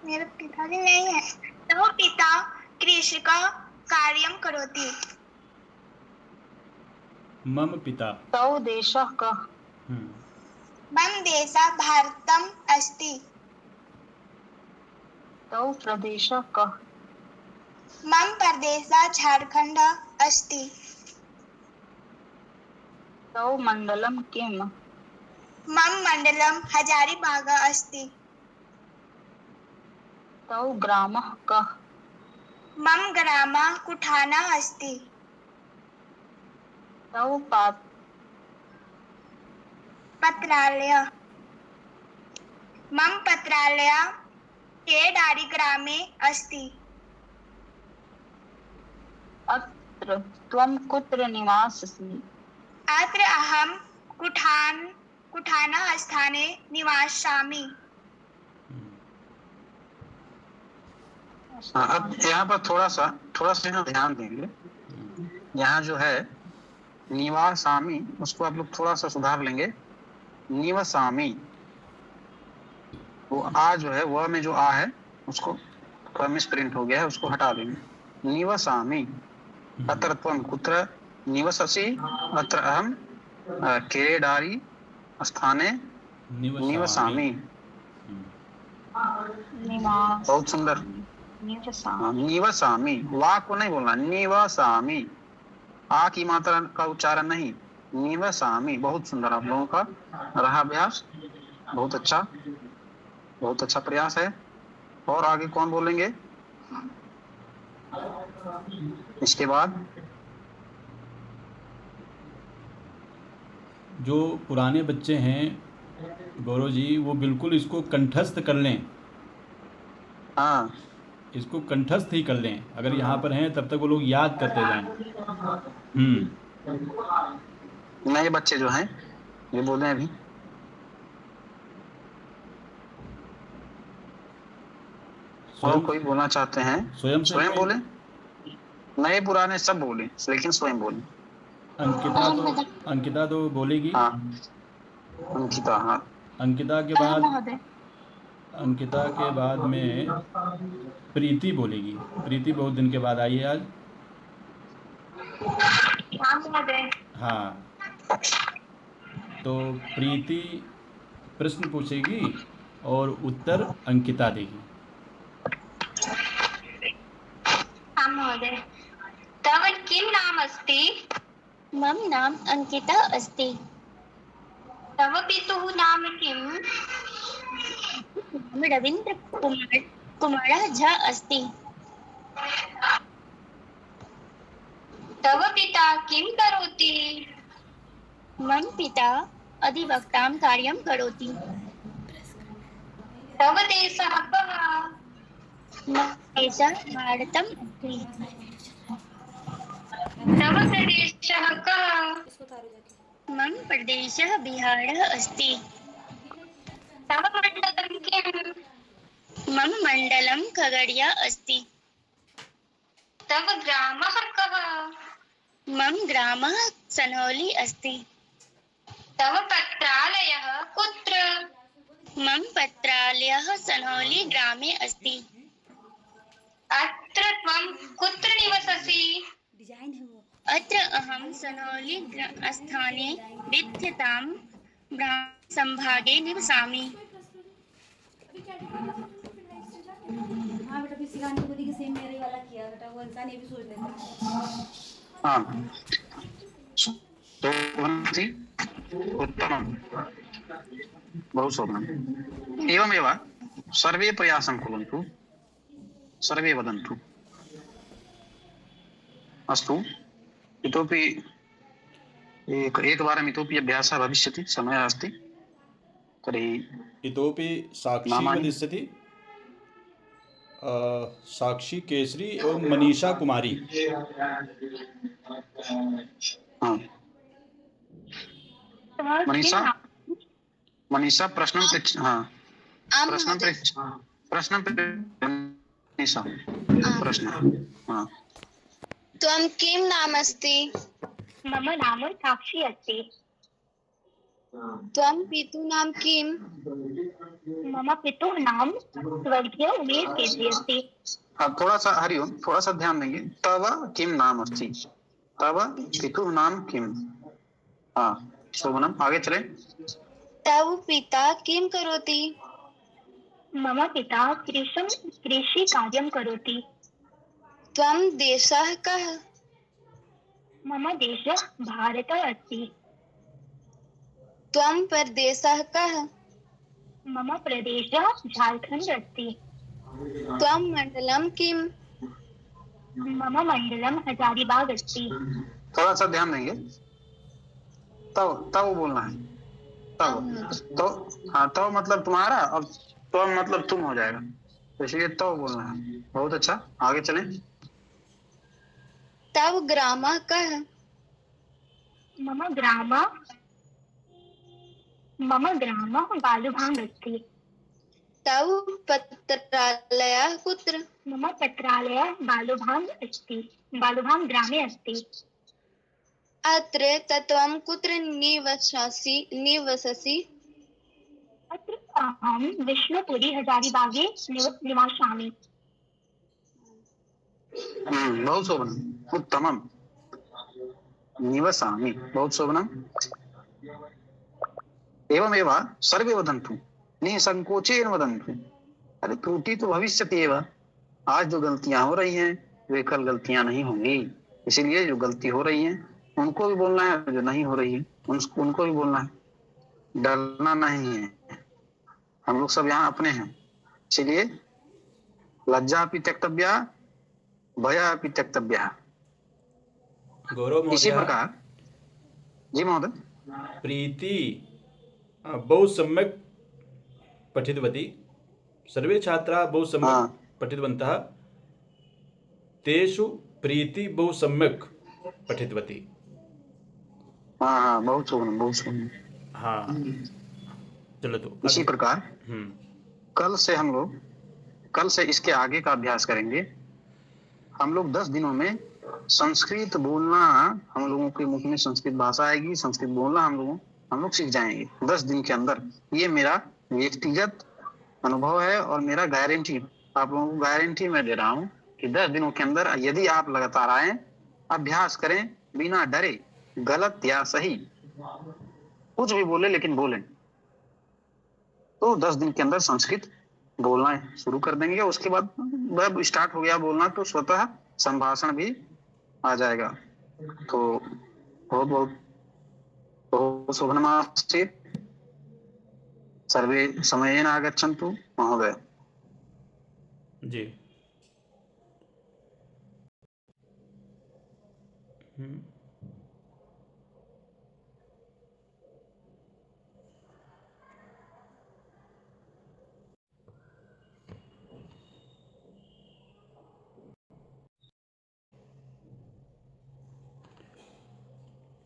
मेरे पिताजी नहीं है। तव पिता कृषि का कार्यं करोति। मम पिता। तव देशः कः? मम देशः भारतम् अस्ति। तव प्रदेशः कः? मम प्रदेशः झारखण्डः अस्ति। तव मण्डलं किम्? मम मण्डलं हजारीबाग अस्ति। तव ग्रामः कः? मम ग्रामः कुठाना अस्ति। तव पत्रालयः। मम पत्रालयः केडारी ग्रामे अस्ति। अत्र त्वं कुत्र निवाससि? अत्र अहं कुठाना स्थाने निवासामि। अब यहाँ पर थोड़ा सा यहाँ ध्यान देंगे। यहाँ जो है निवासामी, उसको आप लोग थोड़ा सा सुधार लेंगे। निवसामी, वो आ जो है, वह में जो आ है उसको थोड़ा मिसप्रिंट हो गया है, उसको हटा देंगे। निवसामि, अत्र त्वं कुत्र निवससि, अत्र अहम क्रीडारी स्थाने निवसामि। निवास बहुत सुंदर। निवसामि। निवसामि, वा को नहीं बोलना, निवसामि, आ की मात्रा का उच्चारण नहीं, निवसामि। बहुत सुंदर आप लोगों का रहा अभ्यास, बहुत अच्छा, बहुत अच्छा प्रयास है। और आगे कौन बोलेंगे इसके बाद? जो पुराने बच्चे हैं गौरव जी, वो बिल्कुल इसको कंठस्थ कर लें, हाँ, इसको कंठस्थ ही कर लें। अगर यहाँ पर हैं तब तक वो लोग याद करते जाएं। नए बच्चे जो हैं ये बोल रहे हैं अभी। और कोई बोलना चाहते हैं? स्वयं से स्वयं बोले, नए पुराने सब बोले, लेकिन स्वयं बोले। अंकिता तो बोलेगी। हाँ, अंकिता। हाँ, अंकिता के बाद में प्रीति बोलेगी। प्रीति बहुत दिन के बाद आई है आज। हाँ, तो प्रीति प्रश्न पूछेगी और उत्तर अंकिता देगी। हाँ महोदय। तव किं नाम अस्ति? मम नाम अंकिता अस्ति। तव पितुः नाम किम्? नाम रवींद्र कुमारः झा अस्ति। तव पिता किं करोति? मम पिता अधिवक्तां कार्यं करोति। तव देशः कः? मम देशः भारतम् अस्ति। तव प्रदेशः कः? मम प्रदेशः बिहारः अस्ति। तव मण्डलं किम्? मम मण्डलं खगड़िया अस्ति। तव ग्रामः कः? मम ग्रामः सनौली अस्ति। तव पत्रालयः कुत्र? मम पत्रालयः सनौली ग्रामे अस्ति। अत्र त्वं कुत्र निवससि? अत्र अहं सनौली स्थाने विद्यतां संभागे निवसामि। हाँ बेटा, फिर सिखाने को देखिए सेम मेरे वाला किया बेटा, वो इंसान ये भी सोच लेता है। हाँ, तो उत्तमं, बहु शोभनम्। एवमेव सर्वे प्रयासं कुर्वन्तु, सर्वे वदन्तु। अस्तु, इतोपि एकवारम् इतोपि अभ्यासः भविष्यति, समयः अस्ति। तर्हि इतोपि साक्षी वदिष्यति, साक्षी केसरी एवं मनीषा कुमारी। हाँ, मनीषा प्रश्नं पृच्छ। हाँ, प्रश्नं पृच्छ। मनीषा प्रश्न। हाँ, त्वं किं नाम अस्ति? मम नाम साक्षी अस्ति। त्वं पितुः नाम किं? मम पितुः नाम स्वर्गीय उमेश केसरी अस्ति। हाँ, थोड़ा सा हरिओम, थोड़ा सा ध्यान देंगे। तव किम नाम अस्ति? तव पितुः नाम किम? हाँ, शोभनम, आगे चले। तव पिता किं करोति? मम पिता कृषि कार्यं करोति। त्वं देशः कः? मम देशः भारतः अस्ति। त्वं प्रदेशः कः? मम प्रदेशः झारखण्ड अस्ति। त्वं मण्डलं किम्? मम मण्डलं हजारीबाग अस्ति। थोड़ा सा ध्यान देंगे। तव तव बोलना है। तव तो, हाँ, तव मतलब तुम्हारा और तो मतलब तुम हो जाएगा, तो इसलिए तव बोलना है। बहुत अच्छा, आगे चलें। तव ग्रामः कः? मम ग्रामः बालुभांग अस्ति। तव पत्रालयः कुत्र? मम पत्रालयः बालुभांग अस्ति। बालुभांग ग्रामे अस्ति। अत्र त्वं कुत्र निवससि? अहम विष्णुपुरी हजारीबागे निवासामि। बहु शोभनम्, उत्तमम्। निवसामि, बहुत शोभनम्। एवमेव सर्वे वदन्तु, निसंकोचेन वदन्तु। अरे त्रुटि तो भविष्यति एव। आज जो गलतियां हो रही हैं वे कल गलतियां नहीं होंगी, इसीलिए जो गलती हो रही है उनको भी बोलना है, जो नहीं हो रही है उनको भी बोलना है। डरना नहीं है, हम लोग सब यहाँ अपने हैं, इसीलिए लज्जा अपि त्यक्तव्या, भया अपि त्यक्तव्या। गौरव इसी महोदय, प्रकार जी महोदय। प्रीति बहु सम्यक् पठितवती, सर्वे छात्राः बहु सम्यक् पठितवन्तः, तेषु प्रीति बहु सम्यक् पठितवती। हाँ, बहुत शोभनम्, बहुत शोभनम्। हाँ, चलो तो इसी प्रकार कल से इसके आगे का अभ्यास करेंगे। हम लोग 10 दिनों में संस्कृत बोलना, हम लोगों के मुख में संस्कृत भाषा आएगी, संस्कृत बोलना हम लोग सीख जाएंगे 10 दिन के अंदर। ये मेरा व्यक्तिगत अनुभव है और मेरा गारंटी, आप लोगों को गारंटी मैं दे रहा हूँ कि 10 दिनों के अंदर यदि आप लगातार आए, अभ्यास करें बिना डरे, गलत या सही कुछ भी बोले लेकिन बोलें, तो 10 दिन के अंदर संस्कृत बोलना शुरू कर देंगे। उसके बाद जब स्टार्ट हो गया बोलना तो स्वतः संभाषण भी आ जाएगा। तो बहुत बहुत बहुत शोभनमस्ति। सर्वे समयेन आगच्छन्तु महोदय। जी।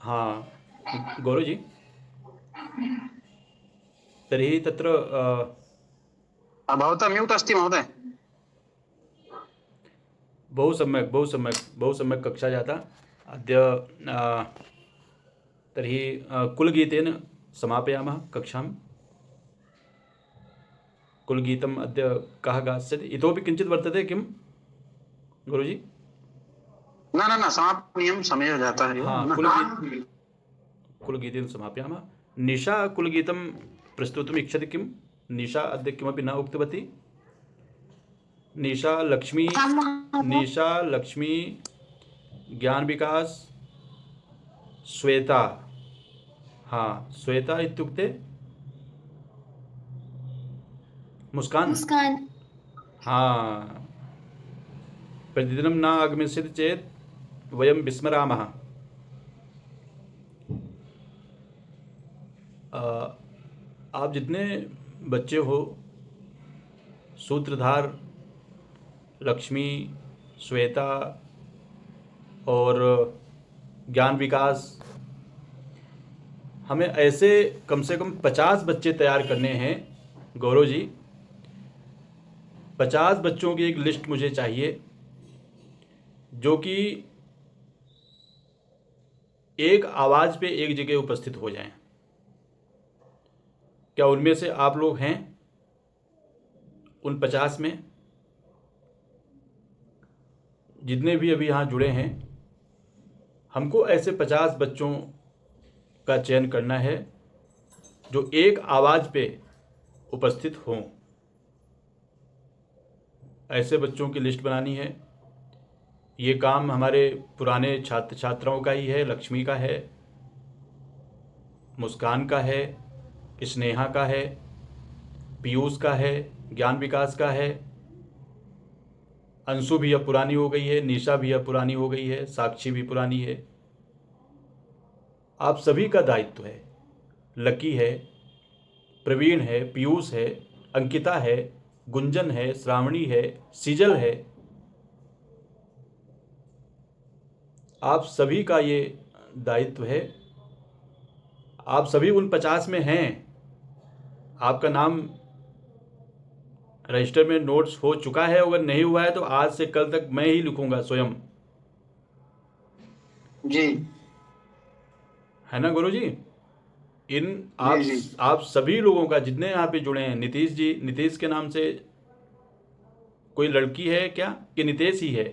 हाँ, गौरव जी, तर्हि तत्र भवतः म्यूट् अस्ति महोदय। बहु सम्यक् कक्षा जाता अद्य। तर्हि कुलगीतेन समापयामः कक्षां। कुलगीतम् अद्य कः गास्यति? इतोपि किञ्चित् वर्तते किं गुरुजी? न समापनीयं, समय जाता है। हाँ, कुलगीतेन समापयामः। निशा कुलगीतं प्रस्तुतुम् इच्छति किं? निशा अद्य किमपि न उक्तवती। निशा लक्ष्मी, ज्ञान विकास, श्वेता। हाँ, श्वेता इत्युक्ते मुस्कान। हाँ, प्रतिदिनं न आगमिष्यति चेत् वयं विस्मरामः। आप जितने बच्चे हो, सूत्रधार, लक्ष्मी, श्वेता और ज्ञान विकास, हमें ऐसे कम से कम 50 बच्चे तैयार करने हैं गौरव जी। 50 बच्चों की एक लिस्ट मुझे चाहिए जो कि एक आवाज़ पे एक जगह उपस्थित हो जाएं। क्या उनमें से आप लोग हैं उन 50 में? जितने भी अभी यहाँ जुड़े हैं, हमको ऐसे 50 बच्चों का चयन करना है जो एक आवाज़ पे उपस्थित हों। ऐसे बच्चों की लिस्ट बनानी है। ये काम हमारे पुराने छात्र छात्राओं का ही है। लक्ष्मी का है, मुस्कान का है, स्नेहा का है, पीयूष का है, ज्ञान विकास का है, अंशु भी अब पुरानी हो गई है, निशा भी अब पुरानी हो गई है, साक्षी भी पुरानी है। आप सभी का दायित्व है। लकी है, प्रवीण है, पीयूष है, अंकिता है, गुंजन है, श्रावणी है, सिजल है। आप सभी का ये दायित्व है। आप सभी उन 50 में हैं। आपका नाम रजिस्टर में नोट्स हो चुका है। अगर नहीं हुआ है तो आज से कल तक मैं ही लिखूंगा स्वयं, जी, है ना गुरु जी? आप सभी लोगों का, जितने यहाँ पे जुड़े हैं, नीतीश जी, नीतीश के नाम से कोई लड़की है क्या कि नीतीश ही है?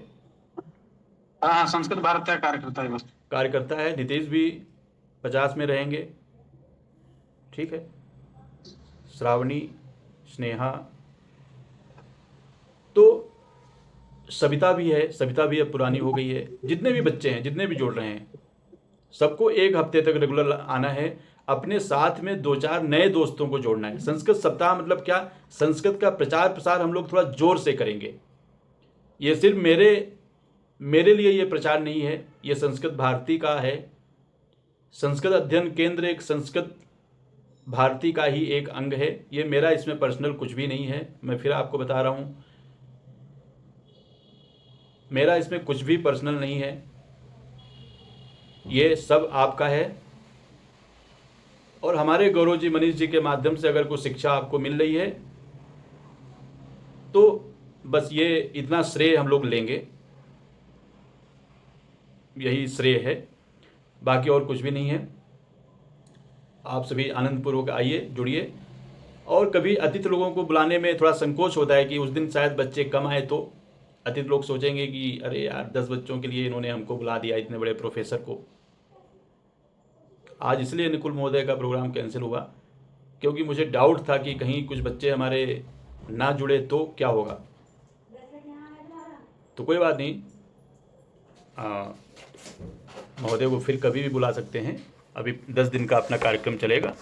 हाँ, संस्कृत भारत का कार्यकर्ता है, बस कार्यकर्ता है। नीतीश भी 50 में रहेंगे, ठीक है। श्रावणी, स्नेहा, तो सविता भी है। सविता भी अब पुरानी हो गई है। जितने भी बच्चे हैं, जितने भी जुड़ रहे हैं, सबको 1 हफ्ते तक रेगुलर आना है। अपने साथ में 2-4 नए दोस्तों को जोड़ना है। संस्कृत सप्ताह मतलब क्या? संस्कृत का प्रचार प्रसार हम लोग थोड़ा जोर से करेंगे। ये सिर्फ मेरे लिए ये प्रचार नहीं है, ये संस्कृत भारती का है। संस्कृत अध्ययन केंद्र एक संस्कृत भारती का ही एक अंग है। ये मेरा इसमें पर्सनल कुछ भी नहीं है। मैं फिर आपको बता रहा हूँ, मेरा इसमें कुछ भी पर्सनल नहीं है, ये सब आपका है। और हमारे गौरव जी, मनीष जी के माध्यम से अगर कोई शिक्षा आपको मिल रही है तो बस ये इतना श्रेय हम लोग लेंगे, यही श्रेय है, बाकी और कुछ भी नहीं है। आप सभी आनंदपूर्वक आइए, जुड़िए। और कभी अतिथि लोगों को बुलाने में थोड़ा संकोच होता है कि उस दिन शायद बच्चे कम आए तो अतिथि लोग सोचेंगे कि अरे यार 10 बच्चों के लिए इन्होंने हमको बुला दिया, इतने बड़े प्रोफेसर को। आज इसलिए निकुल महोदय का प्रोग्राम कैंसिल हुआ क्योंकि मुझे डाउट था कि कहीं कुछ बच्चे हमारे ना जुड़े तो क्या होगा। तो कोई बात नहीं, महोदय को फिर कभी भी बुला सकते हैं। अभी 10 दिन का अपना कार्यक्रम चलेगा।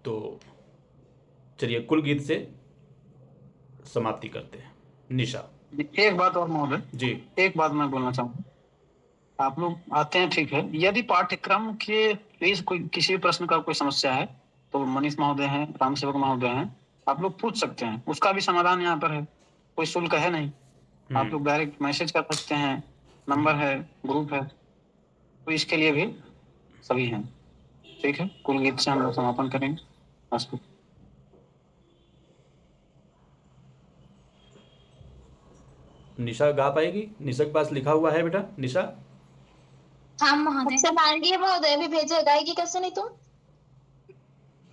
तो चलिए कुल गीत से समाप्ति करते हैं। निशा, एक बात और महोदय जी, एक बात मैं बोलना चाहूँगा। आप लोग आते हैं, ठीक है, यदि पाठ्यक्रम के प्लीज कोई किसी भी प्रश्न का कोई समस्या है तो मनीष महोदय हैं, राम सेवक महोदय हैं, आप लोग पूछ सकते हैं, उसका भी समाधान यहाँ पर है, कोई शुल्क है नहीं। आप लोग डायरेक्ट मैसेज कर सकते हैं, नंबर है, ग्रुप है, तो इसके लिए भी सभी हैं, ठीक है। कुल गीत से हम लोग समापन करेंगे। अस्तु। निशा गा पाएगी? निशा के पास लिखा हुआ है बेटा, निशा। हाँ महोदय। अच्छा मांगिए महोदय, अभी भेजे, गाएगी कैसे नहीं तुम?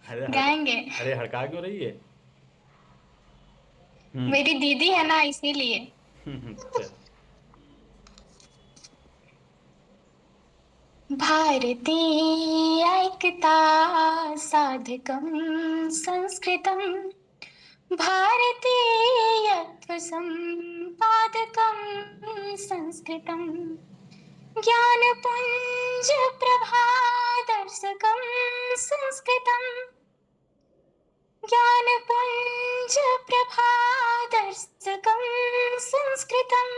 गाएंगे। अरे हड़का क्यों रही है? मेरी दीदी है ना, इसीलिए। भारतीय ऐकता साधकं संस्कृतं, भारतीयत्व संपादकं संस्कृतं, ज्ञानपुंज प्रभादर्शकं संस्कृतं, ज्ञानपुंज प्रभादर्शकं संस्कृतं,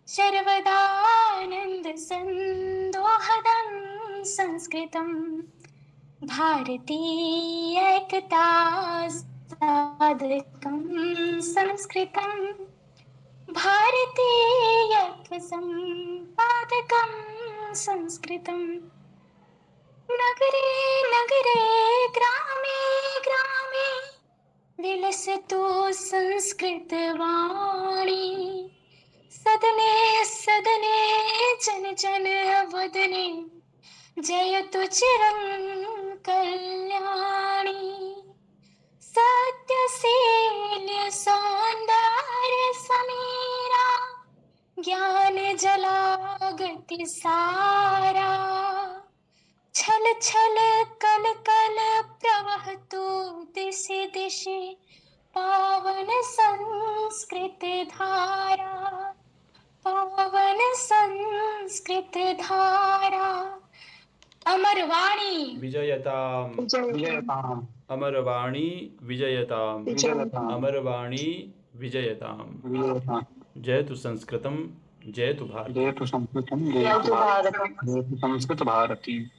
सर्वदानंद संदोहदं संस्कृतं, भारतीय ऐकता साधकं संस्कृतं, भारतीयत्व संपादकं संस्कृतं, नगरे नगरे ग्रामे ग्रामे विलसतु संस्कृतवाणी, सदने सदने जन जन वदने जयतु चिरं कल्याणी, सत्यशील सौंदर्य समीरा, ज्ञान जलागति सारा, छल छल कल कल प्रवहतु दिशि दिशि पावन संस्कृत धारा, पावन संस्कृत धारा। अमरवाणी विजयताम, विजयताम, अमरवाणी विजयताम, विजयताम, अमरवाणी विजयताम। विजयताम। जयतु संस्कृतम, जयतु भारत। जयतु संस्कृतम, जयतु भारत, जयतु संस्कृत भारती।